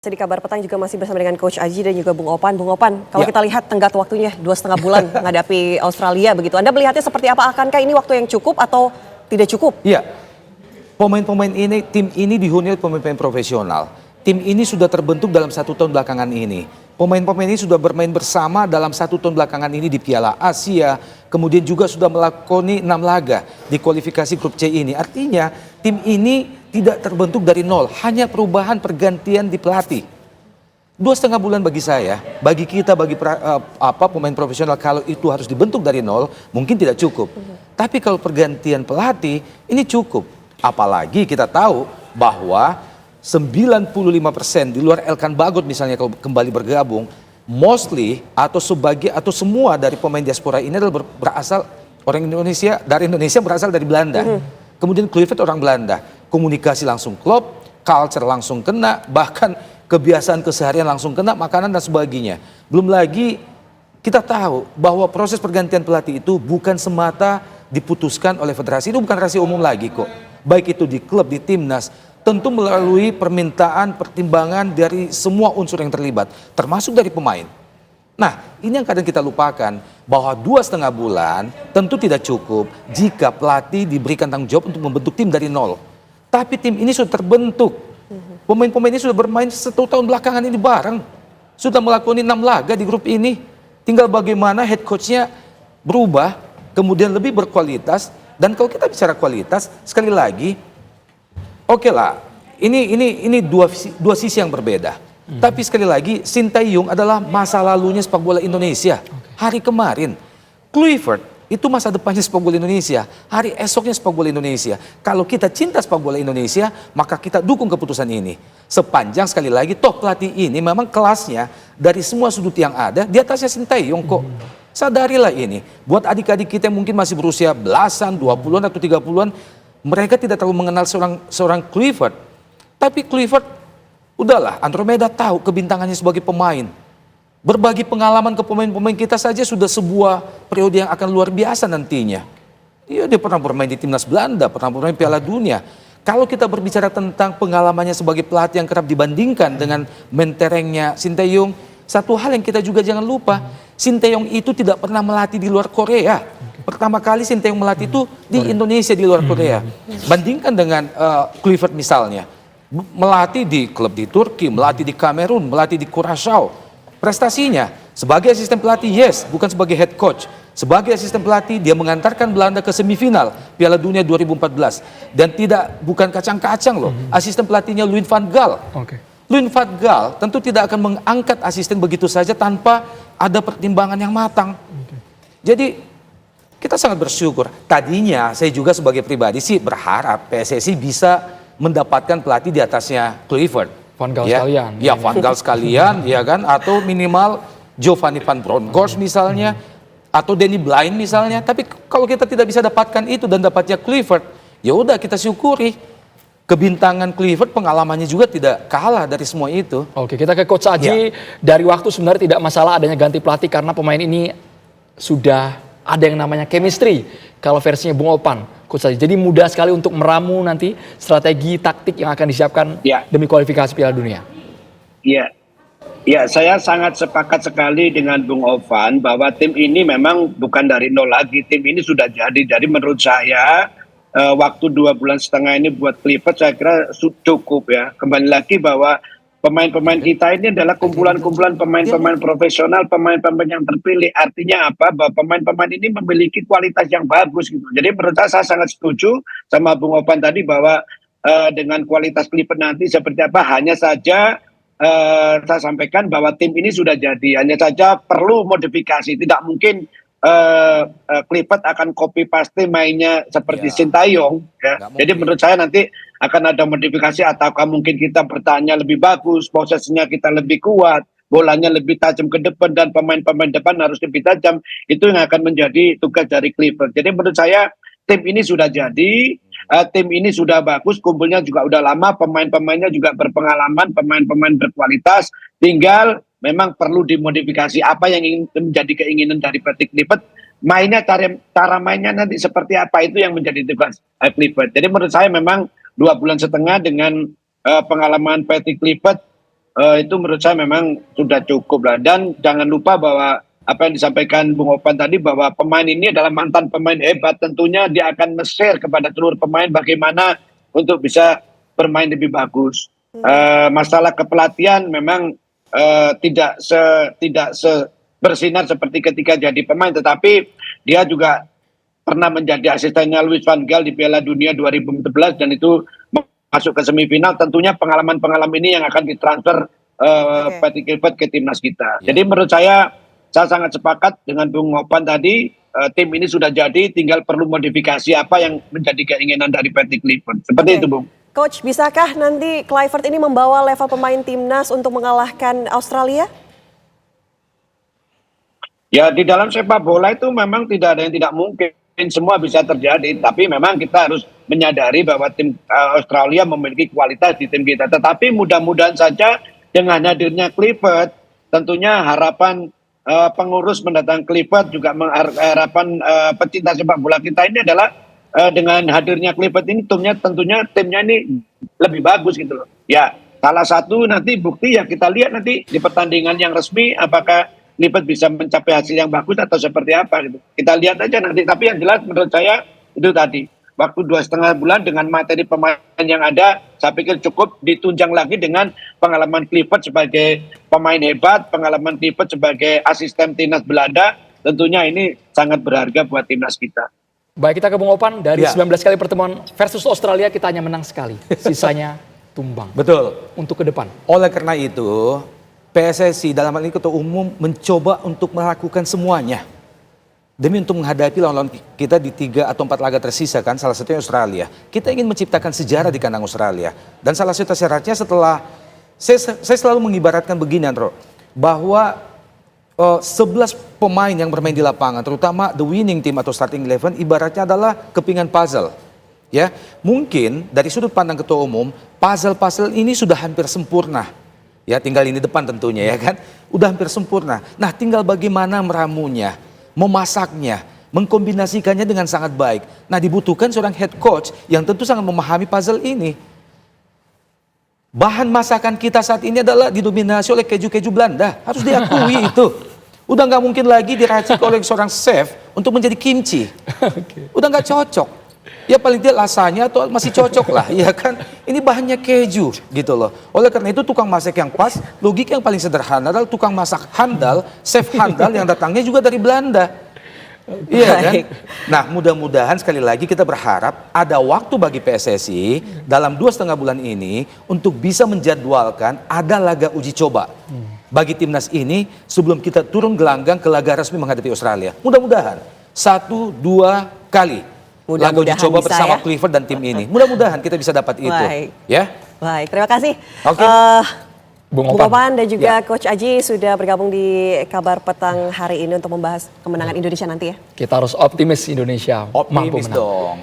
Di Kabar Petang juga masih bersama dengan Coach Aji dan juga Bung Opan. Bung Opan, kalau Ya. kita lihat tenggat waktunya 2,5 bulan menghadapi Australia begitu. Anda melihatnya seperti apa? Akankah ini waktu yang cukup atau tidak cukup? Iya, pemain-pemain ini, tim ini dihuni oleh pemain-pemain profesional. Tim ini sudah terbentuk dalam 1 tahun belakangan ini. Pemain-pemain ini sudah bermain bersama dalam 1 tahun belakangan ini di Piala Asia. Kemudian juga sudah melakoni 6 laga di kualifikasi grup C ini. Artinya tim ini tidak terbentuk dari nol. Hanya perubahan pergantian di pelatih. 2,5 bulan bagi saya, bagi kita, bagi pemain profesional, kalau itu harus dibentuk dari nol, mungkin tidak cukup. Tapi kalau pergantian pelatih, ini cukup. Apalagi kita tahu bahwa 95% di luar Elkan Bagot misalnya kalau kembali bergabung, mostly atau sebagai atau semua dari pemain diaspora ini adalah berasal orang Indonesia, dari Indonesia berasal dari Belanda. Kemudian Kluivert orang Belanda, komunikasi langsung klop, culture langsung kena, bahkan kebiasaan keseharian langsung kena, makanan dan sebagainya. Belum lagi kita tahu bahwa proses pergantian pelatih itu bukan semata diputuskan oleh federasi, itu bukan rahasia umum lagi kok. Baik itu di klub, di timnas, tentu melalui permintaan, pertimbangan dari semua unsur yang terlibat, termasuk dari pemain. Nah, ini yang kadang kita lupakan, bahwa 2,5 bulan tentu tidak cukup jika pelatih diberikan tanggung jawab untuk membentuk tim dari nol. Tapi tim ini sudah terbentuk. Pemain-pemain ini sudah bermain 1 tahun belakangan ini bareng. Sudah melakoni 6 laga di grup ini. Tinggal bagaimana head coach-nya berubah, kemudian lebih berkualitas. Dan kalau kita bicara kualitas, sekali lagi, oke lah, ini dua sisi yang berbeda. Tapi sekali lagi, Sintayong adalah masa lalunya sepak bola Indonesia. Hari kemarin, Kluivert itu masa depannya sepak bola Indonesia. Hari esoknya sepak bola Indonesia. Kalau kita cinta sepak bola Indonesia, maka kita dukung keputusan ini. Sepanjang sekali lagi, toh pelatih ini memang kelasnya dari semua sudut yang ada, di atasnya Sintayong kok. Sadarilah ini, buat adik-adik kita yang mungkin masih berusia belasan, 20-an atau 30-an, mereka tidak terlalu mengenal seorang Kluivert. Tapi Kluivert, udahlah, Andromeda tahu kebintangannya sebagai pemain. Berbagi pengalaman ke pemain-pemain kita saja sudah sebuah periode yang akan luar biasa nantinya. Dia pernah bermain di timnas Belanda, pernah bermain Piala Dunia. Kalau kita berbicara tentang pengalamannya sebagai pelatih yang kerap dibandingkan dengan menterengnya Sintayong, satu hal yang kita juga jangan lupa, Sintayong itu tidak pernah melatih di luar Korea. Pertama kali Sintayong melatih itu di Indonesia, di luar Korea. Bandingkan dengan Kluivert misalnya. Melatih di klub di Turki, melatih di Kamerun, melatih di Curaçao. Prestasinya sebagai asisten pelatih, yes, bukan sebagai head coach. Sebagai asisten pelatih dia mengantarkan Belanda ke semifinal Piala Dunia 2014 dan bukan kacang-kacang loh. Asisten pelatihnya Louis van Gaal. Louis van Gaal tentu tidak akan mengangkat asisten begitu saja tanpa ada pertimbangan yang matang. Jadi kita sangat bersyukur. Tadinya saya juga sebagai pribadi sih berharap PSSI bisa mendapatkan pelatih di atasnya Kluivert. Van Gaal sekalian. Ya, Van Gaal sekalian, ya kan? Atau minimal Giovanni van Bronckhorst misalnya, atau Danny Blind misalnya. Tapi kalau kita tidak bisa dapatkan itu dan dapatnya Kluivert, ya udah kita syukuri. Kebintangan Kluivert pengalamannya juga tidak kalah dari semua itu. Oke, kita ke Coach Aji. Dari waktu sebenarnya tidak masalah adanya ganti pelatih karena pemain ini sudah ada yang namanya chemistry. Kalau versinya Bung Opan, Coach Aji. Jadi mudah sekali untuk meramu nanti strategi taktik yang akan disiapkan demi kualifikasi Piala Dunia. Iya. Ya, saya sangat sepakat sekali dengan Bung Ovan bahwa tim ini memang bukan dari nol lagi. Tim ini sudah jadi. Jadi menurut saya waktu 2,5 bulan ini buat Kluivert saya kira cukup ya. Kembali lagi bahwa pemain-pemain kita ini adalah kumpulan-kumpulan pemain-pemain profesional, pemain-pemain yang terpilih. Artinya apa? Bahwa pemain-pemain ini memiliki kualitas yang bagus gitu. Jadi menurut saya sangat setuju sama Bung Ovan tadi bahwa dengan kualitas Kluivert nanti seperti apa, hanya saja saya sampaikan bahwa tim ini sudah jadi. Hanya saja perlu modifikasi. Tidak mungkin Kluivert akan copy paste mainnya seperti Sintayong ya. Jadi menurut saya nanti akan ada modifikasi ataukah mungkin kita bertanya lebih bagus, posisinya kita lebih kuat, bolanya lebih tajam ke depan dan pemain-pemain depan harus lebih tajam. Itu yang akan menjadi tugas dari Kluivert. Jadi menurut saya tim ini sudah jadi, tim ini sudah bagus, kumpulnya juga udah lama, pemain-pemainnya juga berpengalaman, pemain-pemain berkualitas, tinggal memang perlu dimodifikasi. Apa yang ingin menjadi keinginan dari pelatih Kluivert, mainnya cara mainnya nanti seperti apa, itu yang menjadi tugas Kluivert. Jadi menurut saya memang 2,5 bulan dengan pengalaman Patrick Kluivert itu menurut saya memang sudah cukup lah. Dan jangan lupa bahwa apa yang disampaikan Bung Opan tadi, bahwa pemain ini adalah mantan pemain hebat. Tentunya dia akan nge-share kepada seluruh pemain bagaimana untuk bisa bermain lebih bagus. Masalah kepelatihan memang tidak bersinar seperti ketika jadi pemain, tetapi dia juga pernah menjadi asistennya Louis van Gaal di Piala Dunia 2014 dan itu masuk ke semifinal. Tentunya pengalaman-pengalaman ini yang akan ditransfer Patrick Kluivert ke timnas kita. Jadi menurut saya sangat sepakat dengan Bung Opan tadi. Tim ini sudah jadi, tinggal perlu modifikasi apa yang menjadi keinginan dari Patrick Kluivert. Seperti itu, Bung. Coach, bisakah nanti Kluivert ini membawa level pemain timnas untuk mengalahkan Australia? Ya, di dalam sepak bola itu memang tidak ada yang tidak mungkin. Semua bisa terjadi, tapi memang kita harus menyadari bahwa tim Australia memiliki kualitas di tim kita. Tetapi mudah-mudahan saja dengan hadirnya Kluivert, tentunya harapan pengurus mendatang Kluivert, juga harapan pecinta sepak bola kita ini adalah dengan hadirnya Kluivert ini tentunya timnya ini lebih bagus gitu loh. Ya, salah satu nanti bukti ya kita lihat nanti di pertandingan yang resmi apakah Kluivert bisa mencapai hasil yang bagus atau seperti apa gitu. Kita lihat aja nanti. Tapi yang jelas menurut saya itu tadi, waktu 2,5 bulan dengan materi pemain yang ada, saya pikir cukup. Ditunjang lagi dengan pengalaman Kluivert sebagai pemain hebat, pengalaman Kluivert sebagai asisten timnas Belanda. Tentunya ini sangat berharga buat timnas kita. Baik, kita ke Bung Opan. Dari 19 kali pertemuan versus Australia kita hanya menang sekali. Sisanya tumbang. Betul. Untuk ke depan. Oleh karena itu, PSSI dalam hal ini Ketua Umum mencoba untuk melakukan semuanya demi untuk menghadapi lawan-lawan kita di 3 atau 4 laga tersisa kan, salah satunya Australia. Kita ingin menciptakan sejarah di kandang Australia. Dan salah satu syaratnya setelah, saya selalu mengibaratkan begini Andro, bahwa 11 pemain yang bermain di lapangan, terutama the winning team atau starting 11, ibaratnya adalah kepingan puzzle. Ya, mungkin dari sudut pandang Ketua Umum, puzzle-puzzle ini sudah hampir sempurna. Ya, tinggal ini depan tentunya ya kan. Udah hampir sempurna. Nah, tinggal bagaimana meramunya, memasaknya, mengkombinasikannya dengan sangat baik. Nah, dibutuhkan seorang head coach yang tentu sangat memahami puzzle ini. Bahan masakan kita saat ini adalah didominasi oleh keju-keju Belanda. Harus diakui itu. Udah nggak mungkin lagi diracik oleh seorang chef untuk menjadi kimchi. Udah nggak cocok. Ya paling tidak lasanya atau masih cocok lah, ya kan? Ini bahannya keju gitu loh. Oleh karena itu tukang masak yang pas, logika yang paling sederhana adalah tukang masak handal, chef handal yang datangnya juga dari Belanda. Iya kan? Nah, mudah-mudahan sekali lagi kita berharap ada waktu bagi PSSI dalam 2,5 bulan ini untuk bisa menjadwalkan ada laga uji coba bagi timnas ini sebelum kita turun gelanggang ke laga resmi menghadapi Australia. Mudah-mudahan 1-2 kali laga uji coba bersama Kluivert dan tim ini. Mudah-mudahan kita bisa dapat itu. Baik. Ya. Baik, terima kasih. Oke. Bung Opan dan juga Coach Aji sudah bergabung di Kabar Petang hari ini untuk membahas kemenangan Indonesia nanti ya. Kita harus optimis Indonesia mampu Optimis menang. dong.